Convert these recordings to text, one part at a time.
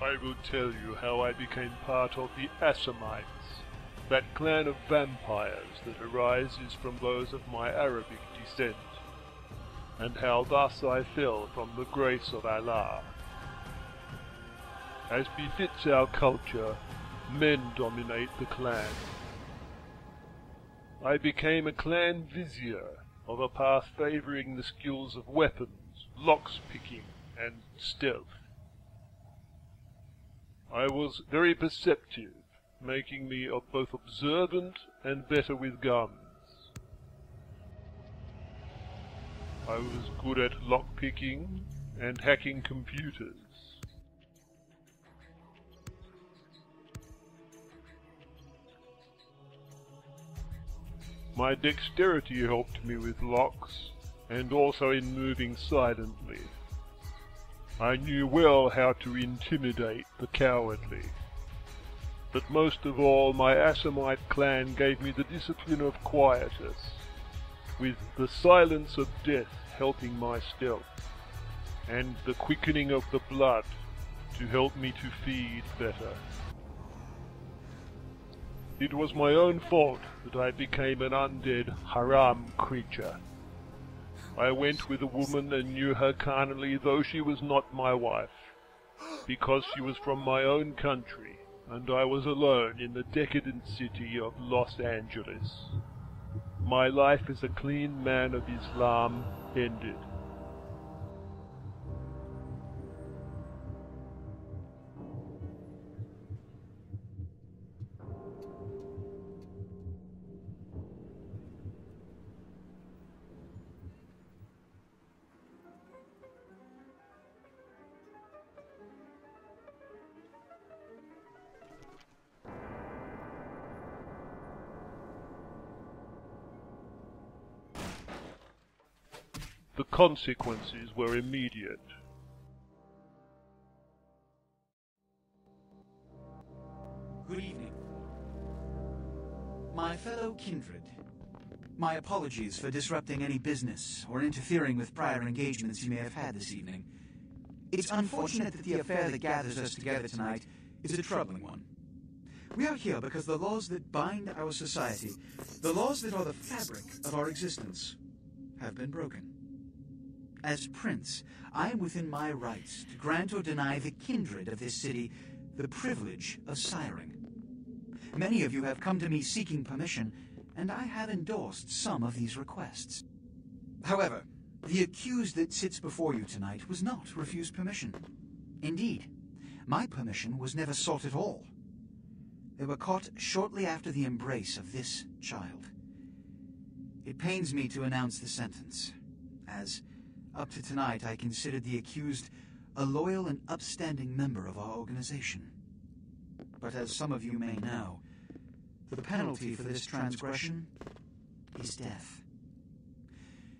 I will tell you how I became part of the Assamites, that clan of vampires that arises from those of my Arabic descent, and how thus I fell from the grace of Allah. As befits our culture, men dominate the clan. I became a clan vizier of a path favouring the skills of weapons, locksmithing, and stealth. I was very perceptive, making me both observant and better with guns. I was good at lockpicking and hacking computers. My dexterity helped me with locks, and also in moving silently. I knew well how to intimidate the cowardly. But most of all, my Assamite clan gave me the discipline of quietus, with the silence of death helping my stealth, and the quickening of the blood to help me to feed better. It was my own fault that I became an undead haram creature. I went with a woman and knew her carnally, though she was not my wife, because she was from my own country, and I was alone in the decadent city of Los Angeles. My life as a clean man of Islam ended. The consequences were immediate. Good evening. My fellow kindred, my apologies for disrupting any business or interfering with prior engagements you may have had this evening. It's unfortunate that the affair that gathers us together tonight is a troubling one. We are here because the laws that bind our society, the laws that are the fabric of our existence, have been broken. As Prince, I am within my rights to grant or deny the kindred of this city the privilege of siring. Many of you have come to me seeking permission, and I have endorsed some of these requests. However, the accused that sits before you tonight was not refused permission. Indeed, my permission was never sought at all. They were caught shortly after the embrace of this child. It pains me to announce the sentence, as up to tonight, I considered the accused a loyal and upstanding member of our organization. But as some of you may know, the penalty for this transgression is death.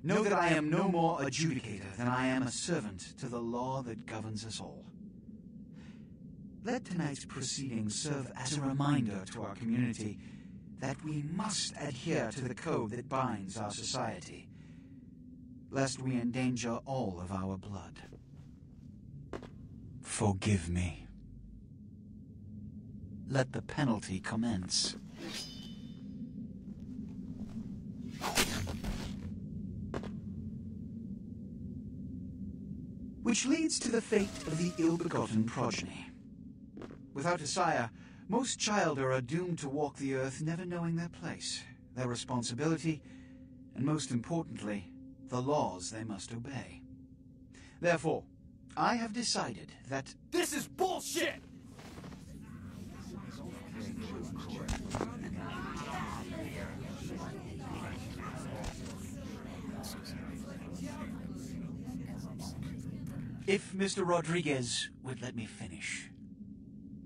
Know that I am no more adjudicator than I am a servant to the law that governs us all. Let tonight's proceedings serve as a reminder to our community that we must adhere to the code that binds our society, lest we endanger all of our blood. Forgive me. Let the penalty commence. Which leads to the fate of the ill-begotten progeny. Without a sire, most children are doomed to walk the earth never knowing their place, their responsibility, and most importantly, the laws they must obey. Therefore, I have decided that this is bullshit! If Mr. Rodriguez would let me finish,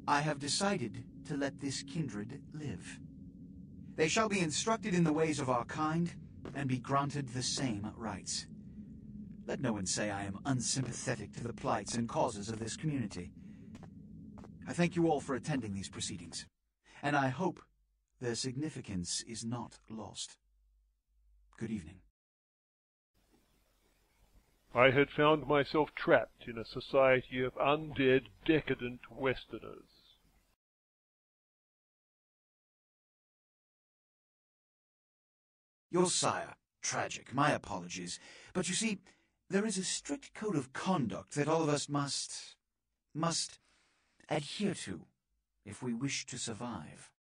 I have decided to let this kindred live. They shall be instructed in the ways of our kind, and be granted the same rights. Let no one say I am unsympathetic to the plights and causes of this community. I thank you all for attending these proceedings, and I hope their significance is not lost. Good evening. I had found myself trapped in a society of undead, decadent Westerners. Your sire. Tragic. My apologies. But you see, there is a strict code of conduct that all of us must adhere to if we wish to survive.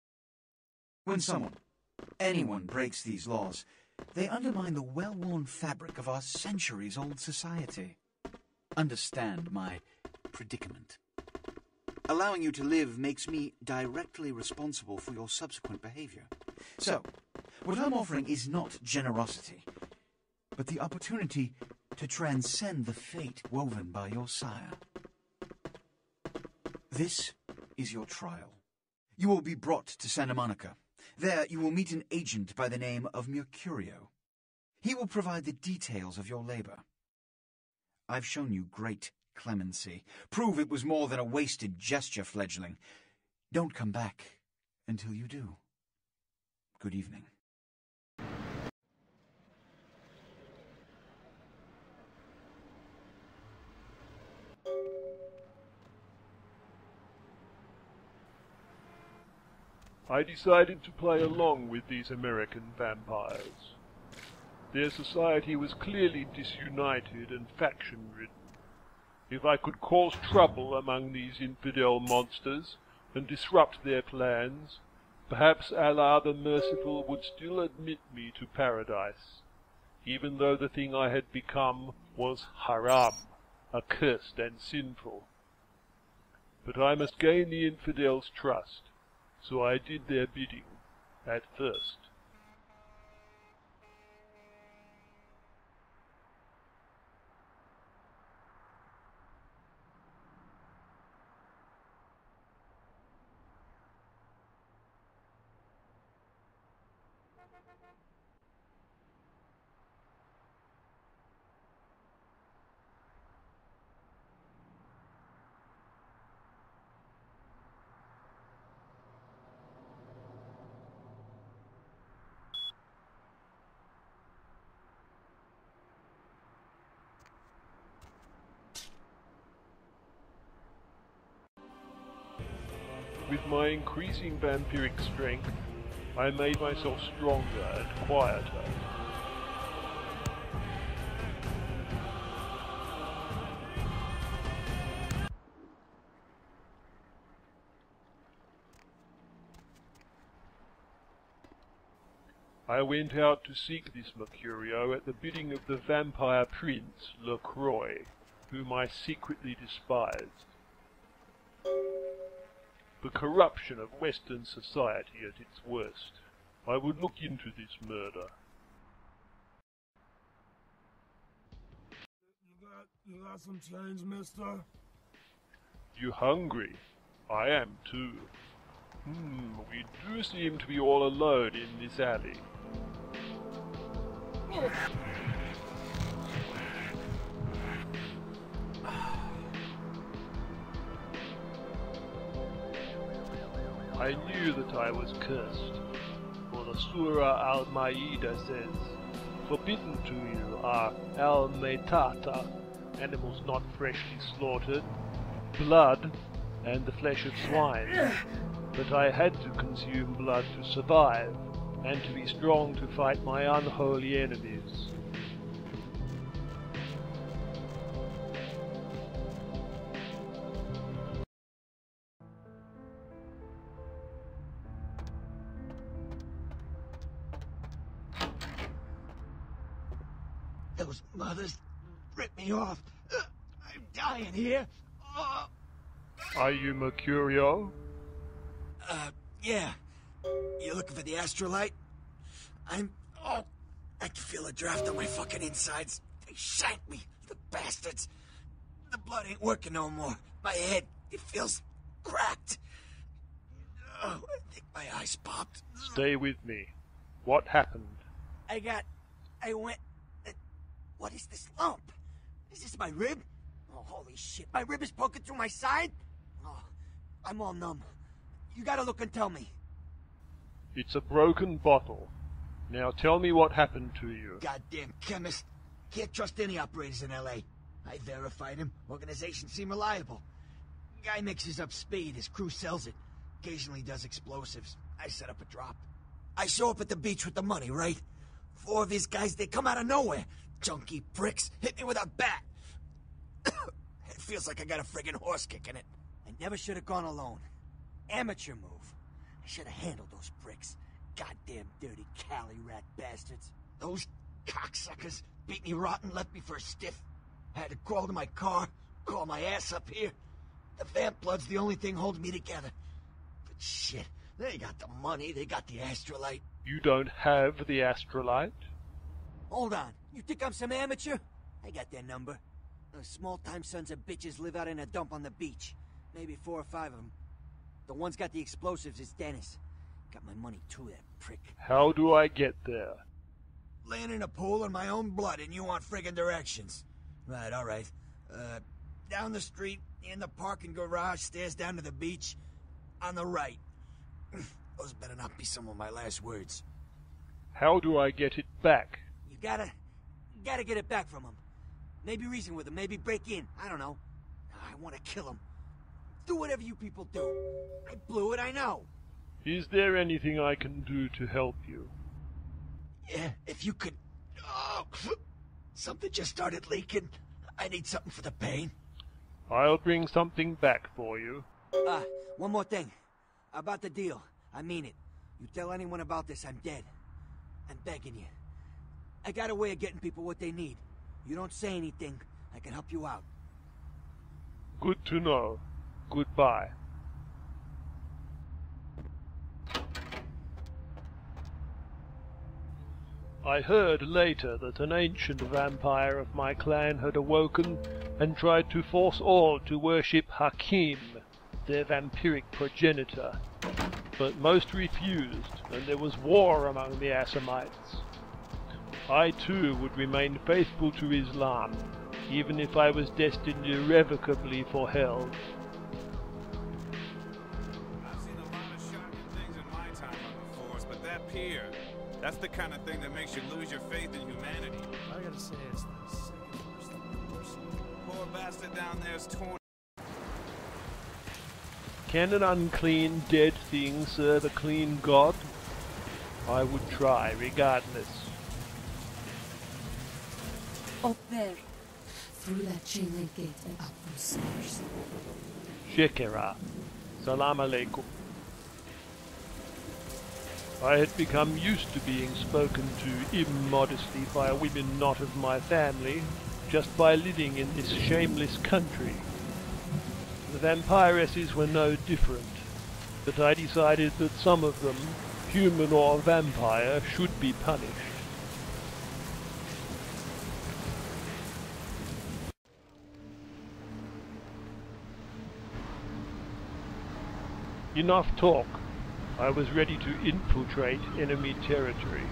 When anyone breaks these laws, they undermine the well-worn fabric of our centuries-old society. Understand my predicament. Allowing you to live makes me directly responsible for your subsequent behavior. So, what I'm offering is not generosity, but the opportunity to transcend the fate woven by your sire. This is your trial. You will be brought to Santa Monica. There you will meet an agent by the name of Mercurio. He will provide the details of your labor. I've shown you great clemency. Prove it was more than a wasted gesture, fledgling. Don't come back until you do. Good evening. I decided to play along with these American vampires. Their society was clearly disunited and faction-ridden. If I could cause trouble among these infidel monsters and disrupt their plans, perhaps Allah the Merciful would still admit me to paradise, even though the thing I had become was haram, accursed and sinful. But I must gain the infidels' trust, so I did their bidding, at first. With my increasing vampiric strength, I made myself stronger and quieter. I went out to seek this Mercurio at the bidding of the vampire prince, LaCroix, whom I secretly despised. The corruption of Western society at its worst. I would look into this murder. You got some change, mister? You hungry? I am too. We do seem to be all alone in this alley. I knew that I was cursed, for the Surah Al-Ma'idah says, "Forbidden to you are al-maytata, animals not freshly slaughtered, blood, and the flesh of swine. But I had to consume blood to survive, and to be strong to fight my unholy enemies." Those mothers ripped me off. I'm dying here. Are you Mercurio? Yeah. You looking for the astrolite? I can feel a draft on my fucking insides. They shanked me, the bastards. The blood ain't working no more. My head, it feels cracked. Oh, I think my eyes popped. Stay with me. What happened? I went... What is this lump? Is this my rib? Oh, holy shit. My rib is poking through my side? Oh, I'm all numb. You gotta look and tell me. It's a broken bottle. Now tell me what happened to you. Goddamn chemist. Can't trust any operators in LA. I verified him. Organization seem reliable. Guy mixes up speed, his crew sells it. Occasionally does explosives. I set up a drop. I show up at the beach with the money, right? 4 of his guys, they come out of nowhere. Junky pricks hit me with a bat. It feels like I got a friggin' horse kicking it. I never should have gone alone. Amateur move. I should have handled those pricks. Goddamn dirty Cali rat bastards. Those cocksuckers beat me rotten, left me for a stiff. Had to crawl to my car, crawl my ass up here. The vamp blood's the only thing holding me together. But shit, they got the money, they got the astrolite. You don't have the astrolite? Hold on, you think I'm some amateur? I got their number. Those small-time sons of bitches live out in a dump on the beach. Maybe 4 or 5 of them. The one's got the explosives is Dennis. Got my money too, that prick. How do I get there? Laying in a pool in my own blood and you want friggin' directions. Right, alright. Down the street, in the parking garage, stairs down to the beach. On the right. Those better not be some of my last words. How do I get it back? You gotta get it back from him. Maybe reason with him, maybe break in. I don't know. I want to kill him. Do whatever you people do. I blew it, I know. Is there anything I can do to help you? Yeah, if you could... Oh, something just started leaking. I need something for the pain. I'll bring something back for you. One more thing. About the deal. I mean it. You tell anyone about this, I'm dead. I'm begging you. I got a way of getting people what they need. You don't say anything, I can help you out. Good to know. Goodbye. I heard later that an ancient vampire of my clan had awoken and tried to force all to worship Hakim, their vampiric progenitor. But most refused, and there was war among the Assamites. I too would remain faithful to Islam, even if I was destined irrevocably for hell. I've seen a lot of shocking things in my time on the force, but that pier, that's the kind of thing that makes you lose your faith in humanity. I gotta say, it's the second worst. Poor bastard down there's torn. Can an unclean dead thing serve a clean god? I would try regardless. Up there, through that chain link gate and up those stairs. Shekera. Salam alaikum. I had become used to being spoken to immodestly by women not of my family, just by living in this shameless country. The vampiresses were no different, but I decided that some of them, human or vampire, should be punished. Enough talk. I was ready to infiltrate enemy territory.